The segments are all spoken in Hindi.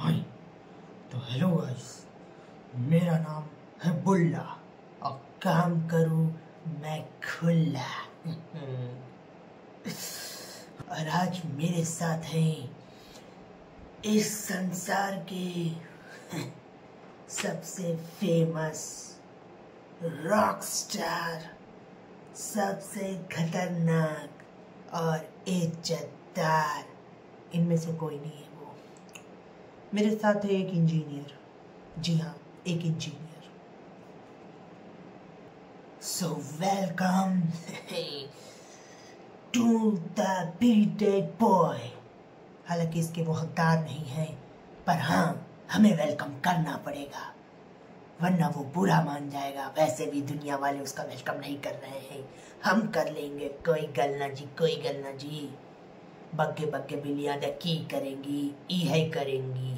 हाय। तो हेलो गाइस, मेरा नाम है बुल्ला और काम करूं मैं खुला। और आज मेरे साथ हैं इस संसार के सबसे फेमस रॉक स्टार, सबसे खतरनाक और इज्जतदार, इनमें से कोई नहीं है वो। मेरे साथ है एक इंजीनियर। जी हाँ, एक engineer. So welcome to the BTech boy. हालांकि इसके वो हकदार नहीं है, पर हाँ, हमें वेलकम करना पड़ेगा, वरना वो बुरा मान जाएगा। वैसे भी दुनिया वाले उसका वेलकम नहीं कर रहे हैं, हम कर लेंगे। कोई गल ना जी, कोई गल ना जी। बग्गे बग्गे बिल्लियां दा की करेंगी, यही करेंगी।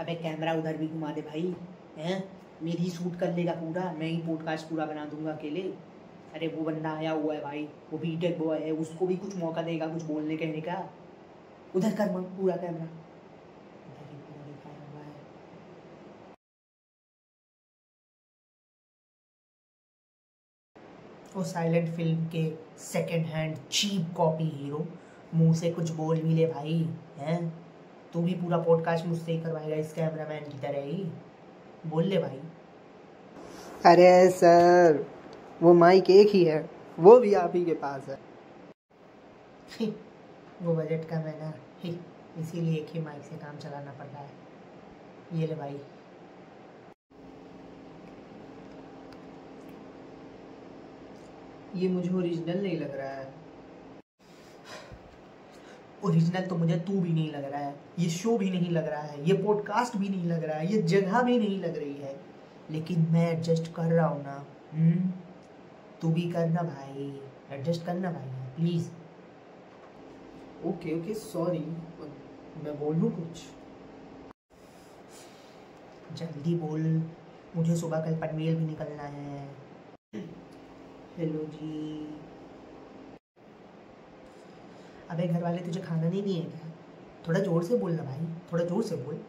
अबे कैमरा उधर भी घुमा दे भाई। हैं, मेरी शूट कर लेगा पूरा, मैं ही पॉडकास्ट पूरा बना दूंगा अकेले। अरे वो बंदा आया हुआ है भाई, वो बीटेक बॉय है, उसको भी कुछ मौका देगा कुछ बोलने कहने का। उधर कर पूरा कैमरा, उधर ही पूरा दिखाया हुआ है। वो साइलेंट फिल्म के second hand cheap copy hero, मुंह से कुछ बोल भी ले भाई। हैं, तू भी पूरा पॉडकास्ट मुझसे ही करवाएगा इस कैमरामैन की तरह ही। बोल ले भाई। अरे सर, वो माइक एक ही है, वो भी आप ही के पास है। वो बजट कम है ना, इसीलिए एक ही माइक से काम चलाना पड़ता है। ये ले भाई। ये मुझे ओरिजिनल नहीं लग रहा है। ओरिजिनल तो मुझे तू भी नहीं लग रहा है, ये शो भी नहीं लग रहा है, ये पॉडकास्ट भी नहीं लग रहा है, ये जगह भी नहीं लग रही है, लेकिन मैं एडजस्ट कर रहा हूँ ना। तू भी करना भाई, एडजस्ट करना भाई, प्लीज। ओके ओके सॉरी, मैं बोलूँ कुछ? जल्दी बोल, मुझे सुबह कल पनवेल भी निकलना है। हेलो जी। अबे घर वाले तुझे खाना नहीं दिए क्या? थोड़ा जोर से बोल ना भाई, थोड़ा जोर से बोल।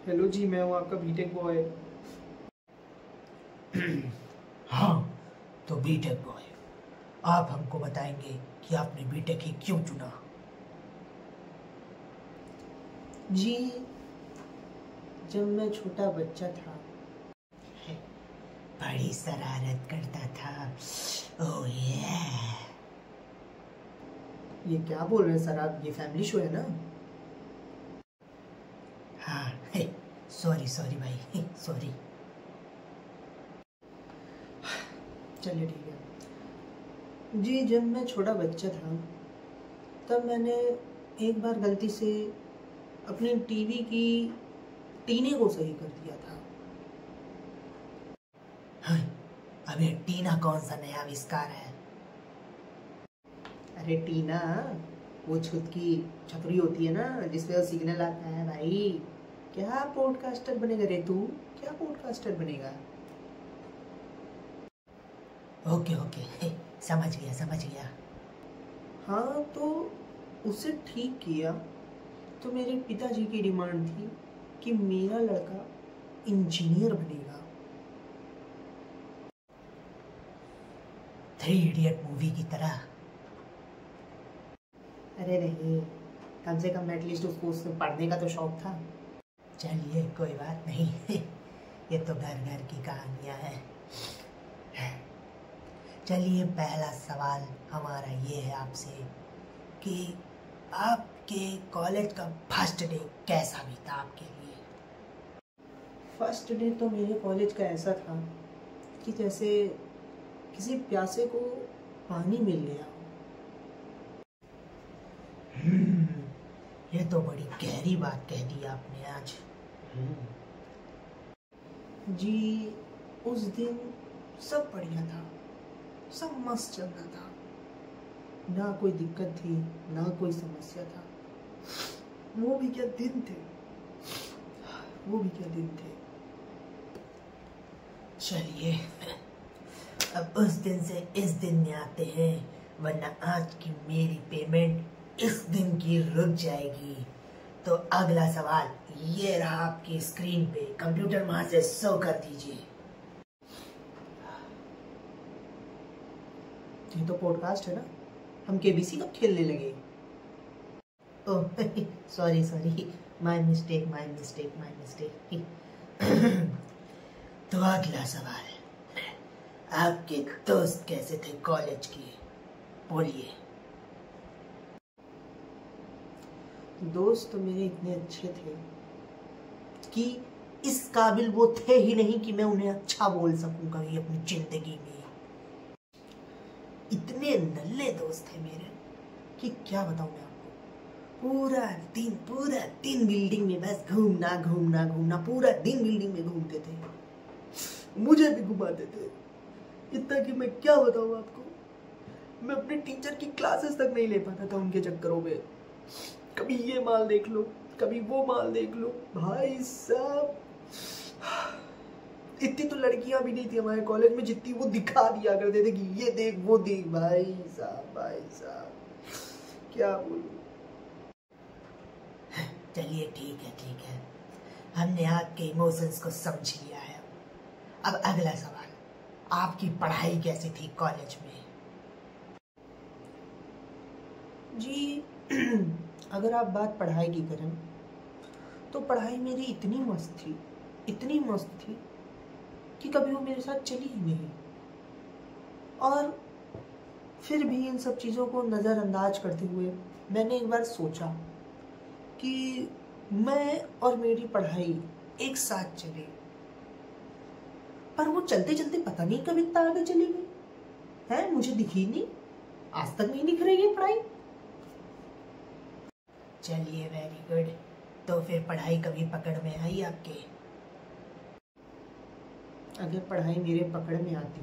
हेलो जी, मैं हूँ आपका बीटेक बॉय। हाँ, तो बीटेक बॉय, आप हमको बताएंगे कि आपने बीटेक ही क्यों चुना? जी, जब मैं छोटा बच्चा था, बड़ी शरारत करता था। ओह ये क्या बोल रहे हैं सर आप? ये फैमिली शो है ना? हाँ, सॉरी सॉरी भाई, सॉरी। चलिए ठीक है जी। जब मैं छोटा बच्चा था, तब मैंने एक बार गलती से अपनी टीवी की टीने को सही कर दिया था। हाँ, अब ये टीना कौन सा नया आविष्कार है? अरे टीना, वो छुत की छतरी होती है ना, जिसपे वो सिग्नल आता है भाई। क्या पॉडकास्टर बनेगा रे तू? क्या पॉडकास्टर बनेगा? ओके ओके, समझ गया समझ गया। हाँ, तो उसे ठीक किया तो मेरे पिताजी की डिमांड थी कि मेरा लड़का इंजीनियर बनेगा। 3 इडियट मूवी की तरह। अरे नहीं, कम से कम एटलीस्ट उसको उसमें पढ़ने का तो शौक था। चलिए कोई बात नहीं, ये तो घर घर की कहानियां हैं। चलिए, पहला सवाल हमारा ये है आपसे कि आपके कॉलेज का फर्स्ट डे कैसा बीता आपके लिए? फर्स्ट डे तो मेरे कॉलेज का ऐसा था कि जैसे किसी प्यासे को पानी मिल गया। ये तो बड़ी गहरी बात कह दी आपने आज। जी, उस दिन सब बढ़िया था, सब मस्त चल रहा था, ना कोई दिक्कत थी ना कोई समस्या था। वो भी क्या दिन थे, वो भी क्या दिन थे। चलिए, अब उस दिन से इस दिन में आते हैं। वरना आज की मेरी पेमेंट इस दिन की रुक जाएगी। तो अगला सवाल ये रहा आपकी स्क्रीन पे, कंप्यूटर वहां से शो कर दीजिए। ये तो पॉडकास्ट है ना, हम केबीसी कब खेलने लगे? Oh sorry sorry, my mistake my mistake my mistake. तो अगला सवाल, आपके दोस्त कैसे थे कॉलेज के, बोलिए। दोस्त तो मेरे इतने अच्छे थे कि इस काबिल वो थे ही नहीं कि मैं उन्हें अच्छा बोल सकूं कभी अपनी जिंदगी में। इतने नल्ले दोस्त थे मेरे कि क्या बताऊं मैं आपको। पूरा दिन बिल्डिंग में बस घूमना घूमना घूमना, पूरा दिन बिल्डिंग में घूमते थे, मुझे भी घुमाते थे। इतना कि मैं क्या बताऊं आपको, मैं अपने टीचर की क्लासेस तक नहीं ले पाता था उनके चक्करों में। कभी ये माल देख लो, कभी वो माल देख लो। भाई साहब, इतनी तो लड़कियां भी नहीं थी हमारे कॉलेज में जितनी वो दिखा दिया करते थे कि ये देख वो देख। भाई साहब क्या बोलूं। चलिए ठीक है, हमने आपके इमोशंस को समझ लिया है। अब अगला सवाल, आपकी पढ़ाई कैसी थी कॉलेज में? जी अगर आप बात पढ़ाई की करें तो पढ़ाई मेरी इतनी मस्त थी कि कभी वो मेरे साथ चली ही नहीं। और फिर भी इन सब चीज़ों को नज़रअंदाज करते हुए मैंने एक बार सोचा कि मैं और मेरी पढ़ाई एक साथ चले, पर वो चलते चलते पता नहीं कब इतना आगे चली गई है, मुझे दिखी नहीं, आज तक नहीं दिख रही है पढ़ाई। चलिए वेरी गुड, तो फिर पढ़ाई कभी पकड़ में आई आपके? अगर पढ़ाई मेरे पकड़ में आती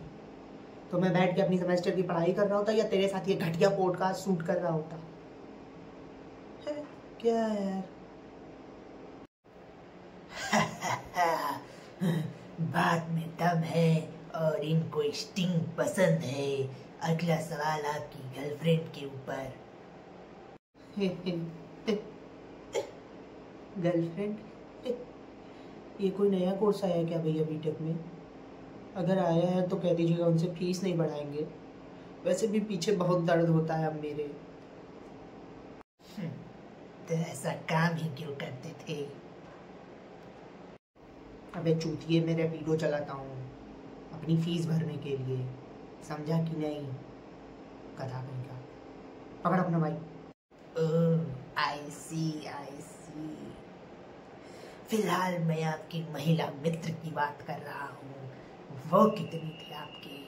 तो मैं बैठ के अपनी सेमेस्टर की पढ़ाई कर रहा होता या तेरे साथ ये घटिया पॉडकास्ट शूट कर रहा होता है? क्या यार। बात में दम है और इनको स्टिंग पसंद है। अगला सवाल आपकी गर्लफ्रेंड के ऊपर। गर्लफ्रेंड? ये कोई नया कोर्स आया है क्या भैया बीटेक में? अगर आया है तो कह दीजिएगा उनसे फीस नहीं बढ़ाएंगे, वैसे भी पीछे बहुत दर्द होता है अब मेरे। तो ऐसा काम ही क्यों करते थे? अबे चूतिए, मैं रैपिडो चलाता हूँ अपनी फीस भरने के लिए, समझा कि नहीं? कथा कहीं का, पकड़ अपना भाई। आई सी। फिलहाल मैं आपकी महिला मित्र की बात कर रहा हूँ, वो कितनी थी आपकी?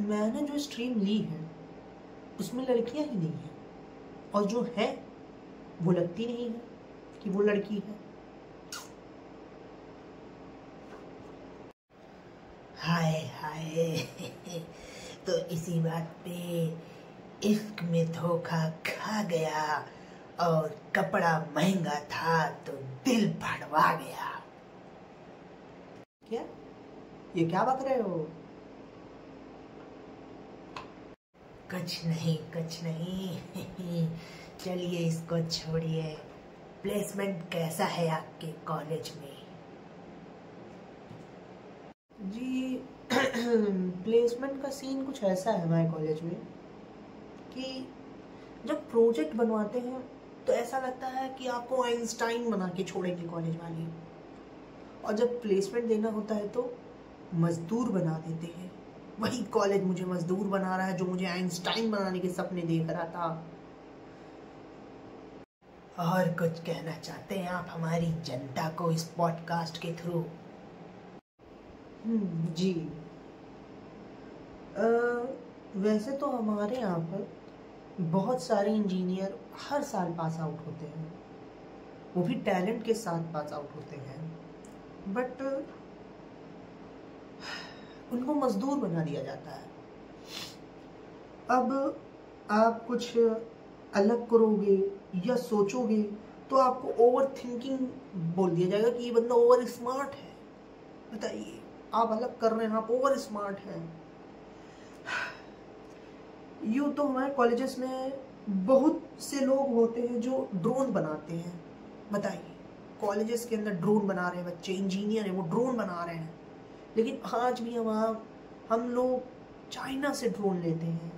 मैंने जो स्ट्रीम ली है उसमें लड़कियां ही नहीं है, और जो है वो लगती नहीं है कि वो लड़की है। हाय तो इसी बात पे इश्क में धोखा खा गया और कपड़ा महंगा था तो दिल भड़वा गया। क्या ये क्या बक रहे हो? कुछ नहीं चलिए इसको छोड़िए। प्लेसमेंट कैसा है आपके कॉलेज में? जी प्लेसमेंट का सीन कुछ ऐसा है हमारे कॉलेज में कि जब प्रोजेक्ट बनवाते हैं तो ऐसा लगता है कि आपको आइंस्टाइन बना के छोड़ेंगे कॉलेज वाले, और जब प्लेसमेंट देना होता है तो मजदूर बना देते हैं। वही कॉलेज मुझे मजदूर बना रहा है जो मुझे आइंस्टाइन बनाने के सपने देख रहा था। और कुछ कहना चाहते हैं आप हमारी जनता को इस पॉडकास्ट के थ्रू? जी वैसे तो हमारे यहाँ पर बहुत सारे इंजीनियर हर साल पास आउट होते हैं, वो भी टैलेंट के साथ पास आउट होते हैं, बट उनको मजदूर बना दिया जाता है। अब आप कुछ अलग करोगे या सोचोगे तो आपको ओवर थिंकिंग बोल दिया जाएगा कि ये बंदा ओवर स्मार्ट है। बताइए, आप अलग कर रहे हैं, आप ओवर स्मार्ट हैं। यूँ तो हमारे कॉलेजेस में बहुत से लोग होते हैं जो ड्रोन बनाते हैं। बताइए, कॉलेजेस के अंदर ड्रोन बना रहे हैं बच्चे, इंजीनियर हैं वो ड्रोन बना रहे हैं। लेकिन आज भी हम लोग चाइना से ड्रोन लेते हैं।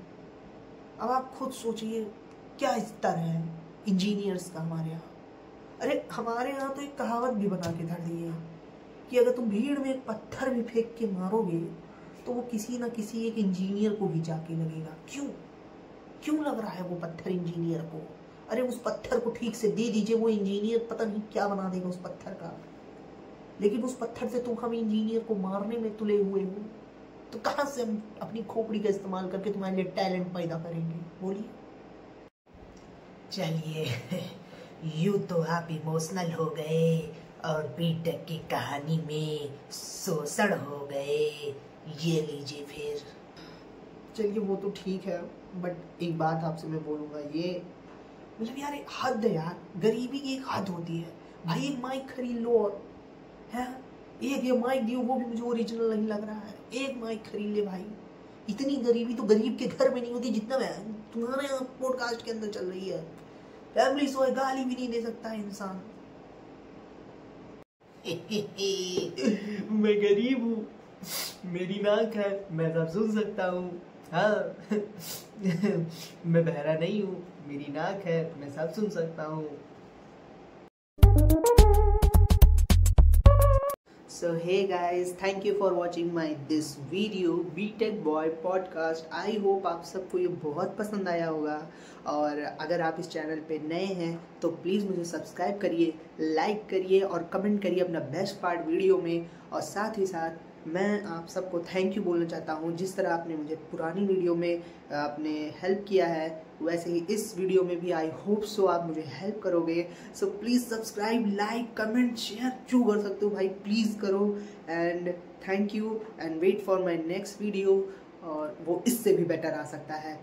अब आप खुद सोचिए क्या स्तर है इंजीनियर्स का हमारे यहाँ। अरे हमारे यहाँ तो एक कहावत भी बना के धर दी है कि अगर तुम भीड़ में एक पत्थर भी फेंक के मारोगे तो वो किसी ना किसी एक इंजीनियर को ही जाके लगेगा। क्यों लग रहा है वो पत्थर इंजीनियर को? अरे उस पत्थर को ठीक से दे दीजिए, वो इंजीनियर पता नहीं क्या बना देगा उस पत्थर का। लेकिन उस पत्थर से तुम हम इंजीनियर को मारने में तुले हुए हो, तो कहां से हम अपनी खोपड़ी का इस्तेमाल करके तुम्हारे लिए टैलेंट पैदा करेंगे? बोलिए। चलिए, यूं तो आप इमोशनल हो गए और बीटेक की कहानी में शोषण हो गए। ये लीजिए फिर। चलिए वो तो ठीक है, बट एक बात आपसे मैं बोलूँगा, ये मतलब यार एक हद है यार, गरीबी की एक हद होती है भाई। एक माइक खरीद लो और है एक ये माइक दियो, वो भी मुझे ओरिजिनल नहीं लग रहा है। एक माइक खरीद ले भाई। इतनी गरीबी तो गरीब के घर में नहीं होती जितना तुम्हारे यहाँ पॉडकास्ट के अंदर चल रही है। फैमिली सो है, गाली भी नहीं दे सकता है इंसान। मैं गरीब हूँ, मेरी नाक है, मैं सब सुन सकता हूँ। हाँ मैं बहरा नहीं हूँ, मेरी नाक है, मैं सब सुन सकता हूँ। So hey guys, thank you for watching my this video BTech Boy podcast. I hope आप सबको ये बहुत पसंद आया होगा। और अगर आप इस चैनल पे नए हैं तो प्लीज़ मुझे सब्सक्राइब करिए, लाइक करिए और कमेंट करिए अपना बेस्ट पार्ट वीडियो में। और साथ ही साथ मैं आप सबको थैंक यू बोलना चाहता हूँ। जिस तरह आपने मुझे पुरानी वीडियो में आपने हेल्प किया है, वैसे ही इस वीडियो में भी आई होप सो आप मुझे हेल्प करोगे। So please subscribe, like, comment, share जो कर सकते हो भाई प्लीज़ करो। And thank you and wait for my next video, और वो इससे भी बेटर आ सकता है।